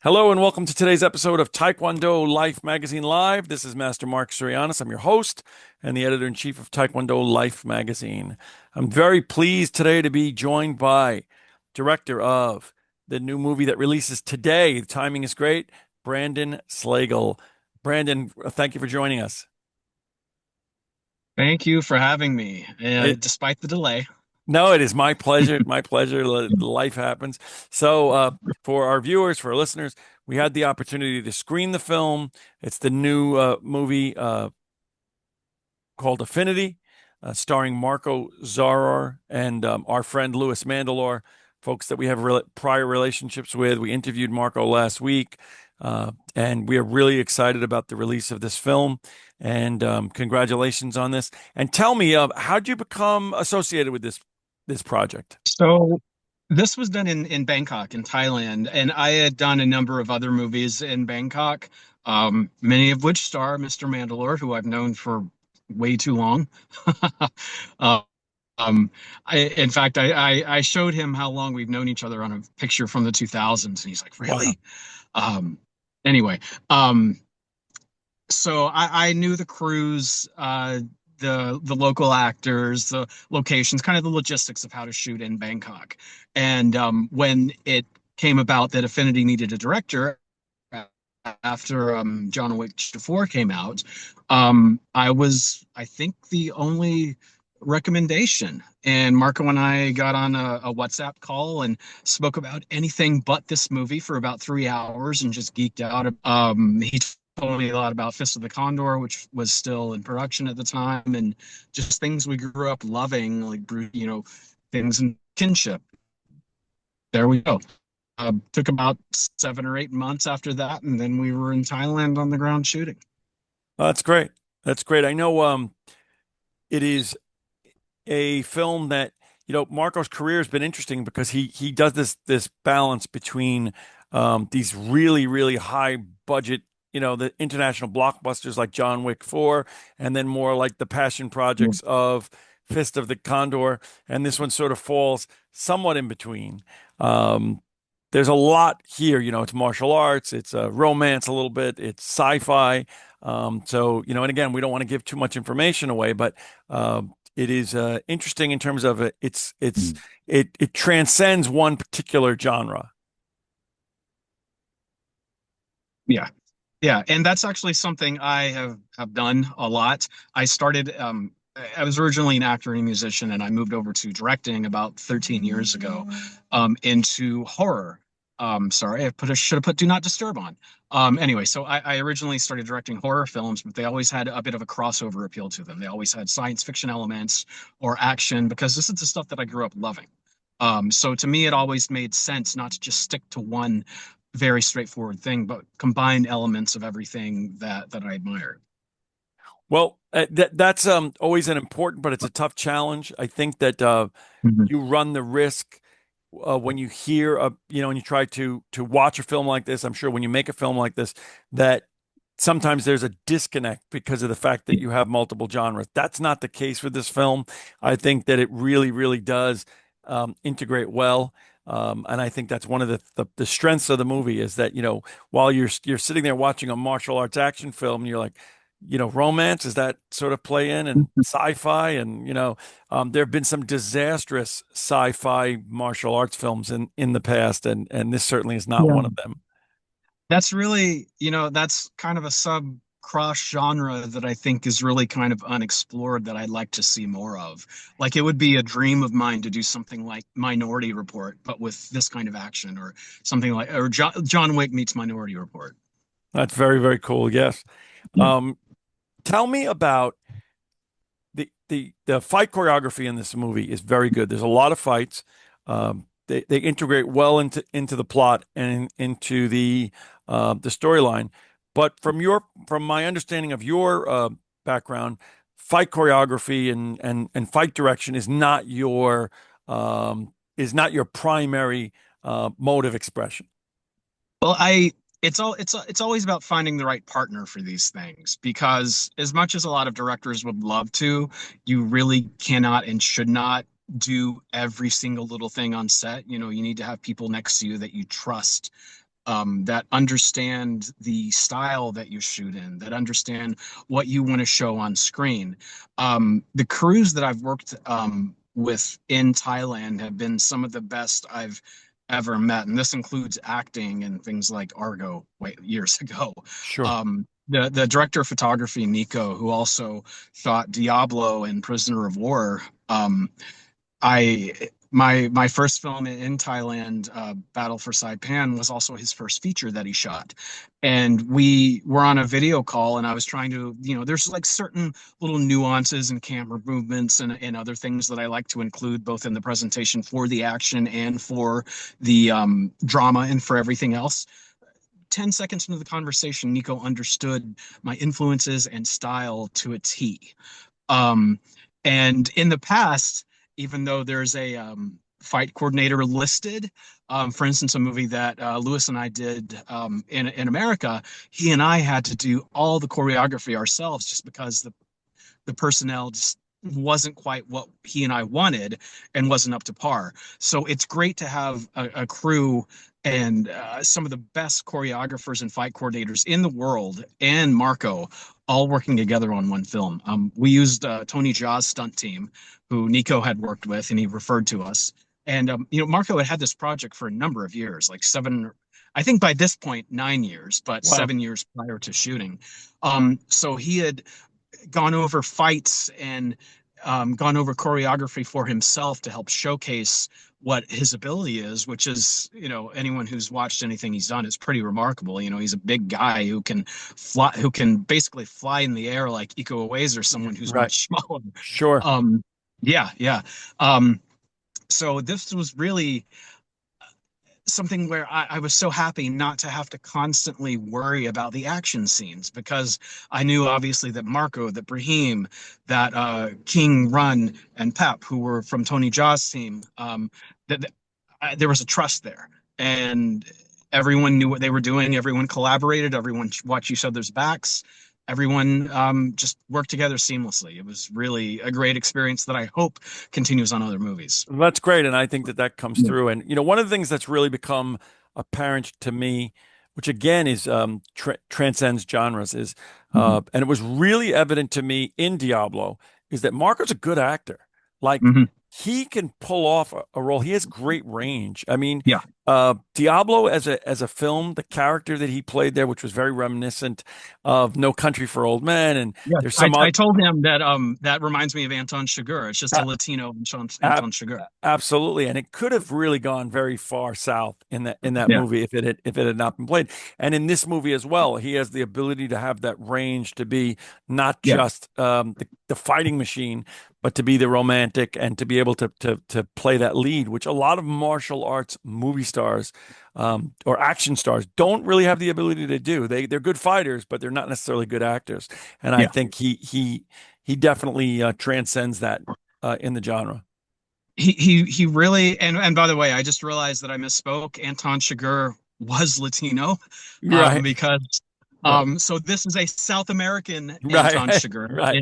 Hello and welcome to today's episode of Taekwondo Life Magazine Live. This is Master Marc Zirogiannis. I'm your host and the editor-in-chief of Taekwondo Life Magazine. I'm very pleased today to be joined by director of the new movie that releases today. The timing is great, Brandon Slagle. Brandon, thank you for joining us. Thank you for having me, It, despite the delay. no, it is my pleasure. My pleasure. Life happens. So, for our viewers, for our listeners, we had the opportunity to screen the film. It's the new movie called Affinity, starring Marko Zaror and our friend Louis Mandylor, folks that we have prior relationships with. We interviewed Marco last week, and we are really excited about the release of this film. And congratulations on this. And tell me, how'd you become associated with this project? So this was done in Bangkok, in Thailand, and I had done a number of other movies in Bangkok, many of which star Mr. Mandalore, who I've known for way too long. Uh, in fact, I showed him how long we've known each other on a picture from the 2000s, and he's like, Wow. "Really?" Um, anyway, um, so I knew the crews, the local actors, the locations, kind of the logistics of how to shoot in Bangkok. And when it came about that Affinity needed a director after John Wick 4 came out, I was, I think, the only recommendation. And Marco and I got on a WhatsApp call and spoke about anything but this movie for about 3 hours and just geeked out. He told me a lot about Fist of the Condor, which was still in production at the time, and just things we grew up loving, like things in kinship. There we go. Took about 7 or 8 months after that, and then we were in Thailand on the ground shooting. That's great. That's great. I know it is a film that Marco's career has been interesting because he does this balance between these really high budget, the international blockbusters like John Wick 4, and then more like the passion projects of Fist of the Condor, and this one sort of falls somewhat in between. Um, there's a lot here, it's martial arts, it's romance a little bit, it's sci-fi. So, and again, we don't want to give too much information away, but it is interesting in terms of it transcends one particular genre. Yeah. Yeah, and that's actually something I have done a lot. I was originally an actor and a musician, and I moved over to directing about 13 years ago, into horror. Sorry, I should have put Do Not Disturb on. Anyway, so I originally started directing horror films, but they always had a bit of a crossover appeal to them. They always had science fiction elements or action because this is the stuff that I grew up loving. So to me, it always made sense not to just stick to one very straightforward thing, but combine elements of everything that I admire. Well, that's always an important, but it's a tough challenge. I think that Mhm. you run the risk when you hear and you try to watch a film like this. I'm sure when you make a film like this, that sometimes there's a disconnect because of the fact that you have multiple genres. That's not the case with this film. I think that it really does integrate well. And I think that's one of the strengths of the movie is that, while you're sitting there watching a martial arts action film, you're like, romance, is that sort of play in and sci-fi and, there have been some disastrous sci-fi martial arts films in the past, and this certainly is not Yeah. one of them. That's really, that's kind of a sub cross genre that I think is really kind of unexplored that I'd like to see more of. Like it would be a dream of mine to do something like Minority Report, but with this kind of action, or something like, or John Wick meets Minority Report. That's very cool. Yes. Yeah. Um, Tell me about the fight choreography in this movie is very good. There's a lot of fights. They integrate well into the plot and into the storyline. But from my understanding of your background, fight choreography and fight direction is not your primary mode of expression. Well, it's always about finding the right partner for these things because as much as a lot of directors would love to, you really cannot and should not do every single little thing on set. You need to have people next to you that you trust that understand the style that you shoot in, that understand what you want to show on screen. The crews that I've worked with in Thailand have been some of the best I've ever met, and this includes acting and things like Argo, years ago. Sure. The director of photography, Nico, who also shot Diablo and Prisoner of War. My first film in Thailand, Battle for Saipan, was also his first feature that he shot. And we were on a video call, and I was trying to, there's like certain little nuances and camera movements and other things that I like to include both in the presentation for the action and for the drama and for everything else. 10 seconds into the conversation, Nico understood my influences and style to a T. Um, and in the past, even though there's a fight coordinator listed, for instance, a movie that Lewis and I did in America, he and I had to do all the choreography ourselves just because the personnel just wasn't quite what he and I wanted and wasn't up to par. So it's great to have a crew and some of the best choreographers and fight coordinators in the world and Marko all working together on one film. We used Tony Jaa's stunt team, who Nico had worked with, and he referred to us. And Marko had this project for a number of years, like seven, I think by this point, 9 years, but Wow. 7 years prior to shooting. So he had gone over fights and gone over choreography for himself to help showcase what his ability is, which is, anyone who's watched anything he's done is pretty remarkable. He's a big guy who can fly, who can basically fly in the air like Iko Uwais or someone who's Right. much smaller. Sure. Yeah, yeah. Um, so this was really something where I was so happy not to have to constantly worry about the action scenes because I knew obviously that Marko, that Brahim, that King, Run, and Pep, who were from Tony Jaa's team, that there was a trust there, and everyone knew what they were doing. Everyone collaborated. Everyone watched each other's backs. Everyone just worked together seamlessly. It was really a great experience that I hope continues on other movies. That's great, and I think that that comes Yeah. through. And one of the things that's really become apparent to me, which again is transcends genres, is Mhm. and it was really evident to me in Diablo, is that Marco's a good actor. Like Mhm. he can pull off a role. He has great range. I mean, Yeah. Diablo as a film, the character that he played there, which was very reminiscent of No Country for Old Men, and Yeah, there's I, some I told him that that reminds me of Anton Chigurh. It's just a other. Latino Ab Anton Chigurh. Absolutely, and it could have really gone very far south in that Yeah, movie if it had not been played. And in this movie as well, he has the ability to have that range to be not yeah, just the fighting machine, but to be the romantic and to be able to play that lead, which a lot of martial arts movie stars or action stars don't really have the ability to do. They're good fighters, but they're not necessarily good actors. And I yeah. think he definitely transcends that in the genre. He really and by the way, I just realized that I misspoke. Anton Chigurh was Latino, Right, because right, so this is a South American Anton right, Chigurh right.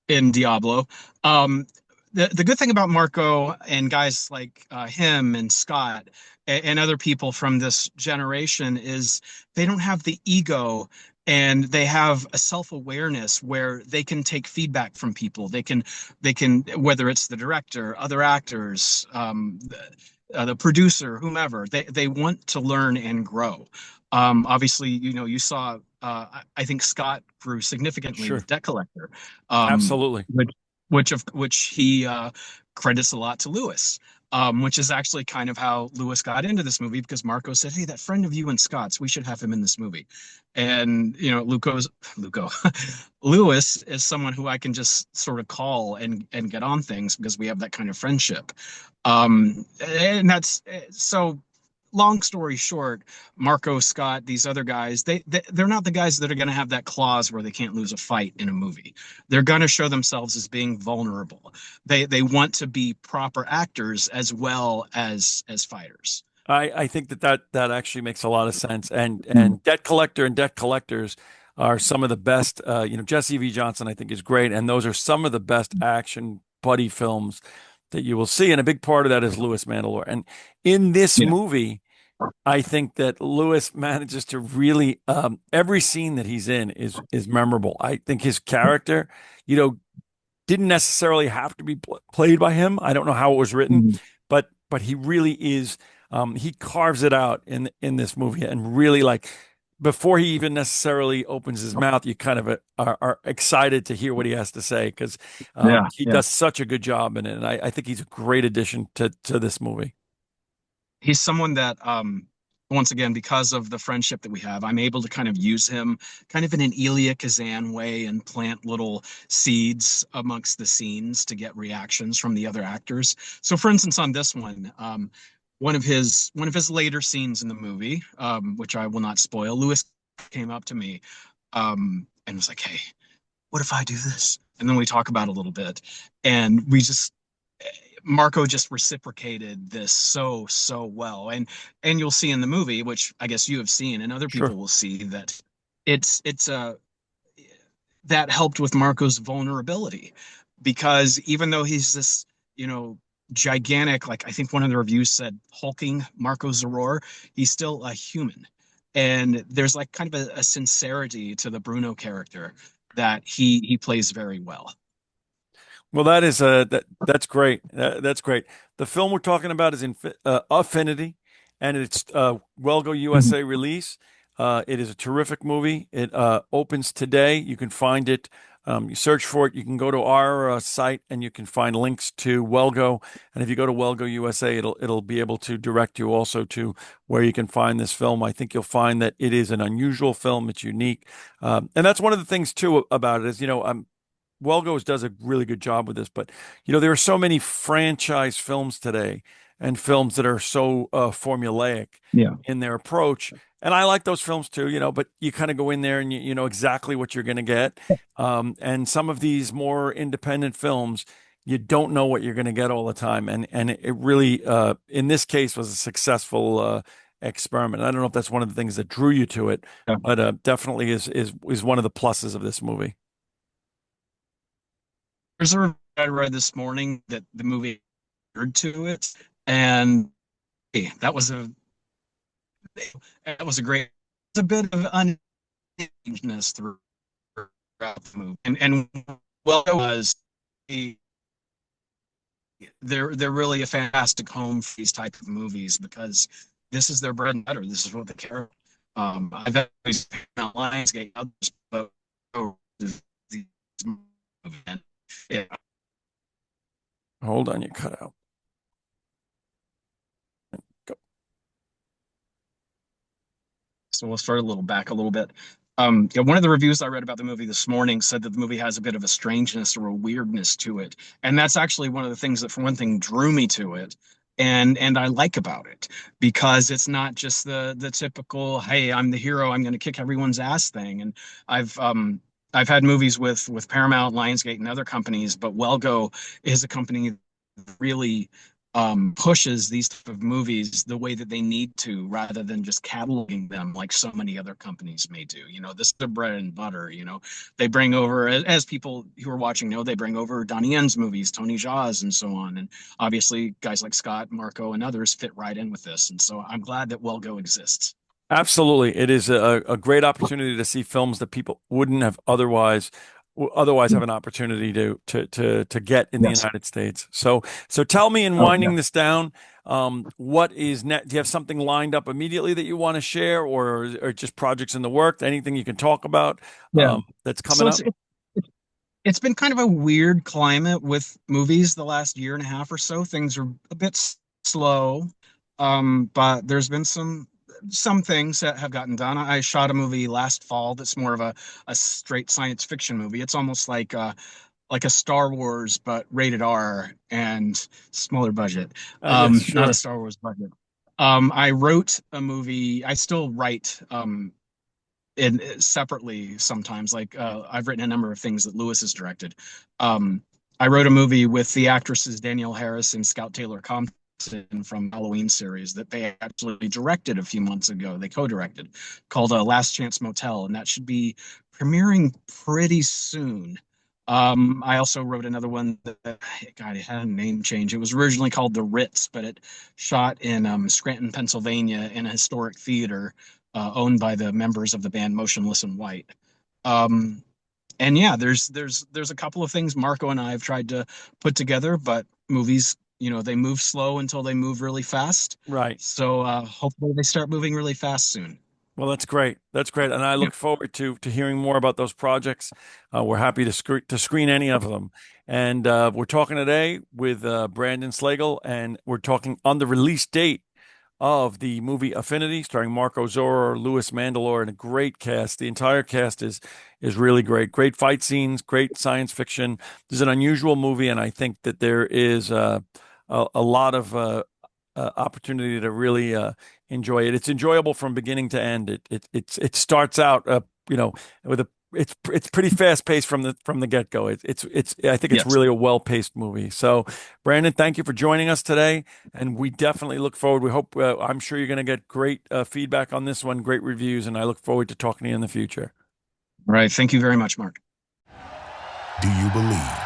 in Diablo. Um, the good thing about Marco and guys like him and Scott and other people from this generation is they don't have the ego and they have a self-awareness where they can take feedback from people. They can whether it's the director, other actors, the producer, whomever. They want to learn and grow. Obviously, you saw. I think Scott grew significantly Sure, with Debt Collector, um, absolutely. which he credits a lot to Lewis, which is actually kind of how Lewis got into this movie because Marco said, "Hey, that friend of you and Scott's, we should have him in this movie." And Luco Lewis is someone who I can just sort of call and get on things because we have that kind of friendship. And that's so. Long story short, Marco, Scott, these other guys, they're not the guys that are going to have that clause where they can't lose a fight in a movie. They're going to show themselves as being vulnerable. They want to be proper actors as well as fighters. I think that actually makes a lot of sense. And Mm. and Debt Collector and Debt Collectors are some of the best. Jesse V. Johnson, I think, is great, and those are some of the best action buddy films that you will see. And a big part of that is Louis Mandylor. And in this Yeah. movie, I think that Lewis manages to really every scene that he's in is memorable. I think his character, you know, didn't necessarily have to be played by him. I don't know how it was written, Mhm. but he really is. He carves it out in this movie, and really like before he even necessarily opens his mouth, you kind of are excited to hear what he has to say because Yeah, he yeah. does such a good job in it, and I think he's a great addition to this movie. He's someone that once again, because of the friendship that we have, I'm able to kind of use him kind of in an Elia Kazan way and plant little seeds amongst the scenes to get reactions from the other actors. So for instance, on this one, one of his later scenes in the movie, which I will not spoil, Lewis came up to me and was like, "Hey, what if I do this?" And then we talk about it a little bit, and we just Marko just reciprocated this so well. And you'll see in the movie, which I guess you have seen and other Sure. people will see, that it's that helped with Marco's vulnerability, because even though he's this, you know, gigantic, like I think one of the reviews said hulking Marko Zaror, he's still a human. And there's like kind of a sincerity to the Bruno character that he plays very well. Well, that's great. That's great. The film we're talking about is in Affinity, and it's Well Mhm. USA release. It is a terrific movie. It opens today. You can find it. You search for it. You can go to our site and you can find links to Wellgo. And if you go to Wellgo USA, it'll be able to direct you also to where you can find this film. I think you'll find that it is an unusual film. It's unique, and that's one of the things too about it is Welgos does a really good job with this, but there are so many franchise films today and films that are so formulaic Yeah. in their approach. And I like those films too, but you kind of go in there and you know exactly what you're going to get. And some of these more independent films, you don't know what you're going to get all the time. And it really, in this case, was a successful experiment. I don't know if that's one of the things that drew you to it, Yeah. but definitely is one of the pluses of this movie. There's a review I read this morning that the movie adhered to it, and hey, that was a great. It's a bit of unevenness throughout the movie, and well, it was they're really a fantastic home for these type of movies because this is their bread and butter. This is what they care about. I've always been Lionsgate, others, but oh, these movies, and yeah, Hold on, you cut out. Go. so we'll start a little back a little bit. Yeah, one of the reviews I read about the movie this morning said that the movie has a bit of a strangeness or a weirdness to it, and that's actually one of the things that, for one thing, drew me to it, and I like about it because it's not just the typical "Hey, I'm the hero, I'm going to kick everyone's ass" thing. And I've had movies with Paramount, Lionsgate, and other companies, but Wellgo is a company that really pushes these type of movies the way that they need to, rather than just cataloging them like so many other companies may do. This is their bread and butter. They bring over, as people who are watching know, they bring over Donnie Yen's movies, Tony Jaa's, and so on. And obviously, guys like Scott, Marco, and others fit right in with this. And so I'm glad that Wellgo exists. Absolutely. It is a great opportunity to see films that people wouldn't have otherwise Yeah. have an opportunity to get in the Yes. United States. So tell me in Oh, yeah. winding this down, what is net? Do you have something lined up immediately that you want to share or just projects in the work? Anything you can talk about Yeah. that's coming So up? it's been kind of a weird climate with movies the last year and a half or so. Things are a bit slow, but there's been some things that have gotten done. I shot a movie last fall that's more of a straight science fiction movie. It's almost like a Star Wars but rated R and smaller budget. I guess, Not a sure. Star Wars budget. I wrote a movie. I still write in separately sometimes. Like I've written a number of things that Lewis has directed. Um, I wrote a movie with the actresses Danielle Harris and Scout Taylor Compton from Halloween series that they actually directed a few months ago. They co-directed, called Last Chance Motel, and that should be premiering pretty soon. I also wrote another one that, God, it had a name change. It was originally called The Ritz, but it shot in Scranton, Pennsylvania, in a historic theater owned by the members of the band Motionless in White. Um, and yeah, there's a couple of things Marco and I have tried to put together, but movies, they move slow until they move really fast. Right. So hopefully they start moving really fast soon. Well, that's great. That's great, and I Yeah. look forward to hearing more about those projects. We're happy to screen any of them, and we're talking today with Brandon Slagle, and we're talking on the release date of the movie Affinity, starring Marko Zaror, Louis Mandylor, and a great cast. The entire cast is really great. Great fight scenes, great science fiction. This is an unusual movie, and I think that there is a lot of opportunity to really enjoy it. It's enjoyable from beginning to end. It starts out with a it's pretty fast paced from the get go. It's I think it's Yes. really a well paced movie. So, Brandon, thank you for joining us today, and we definitely look forward. We hope I'm sure you're going to get great feedback on this one, great reviews, and I look forward to talking to you in the future. All right. Thank you very much, Mark. Do you believe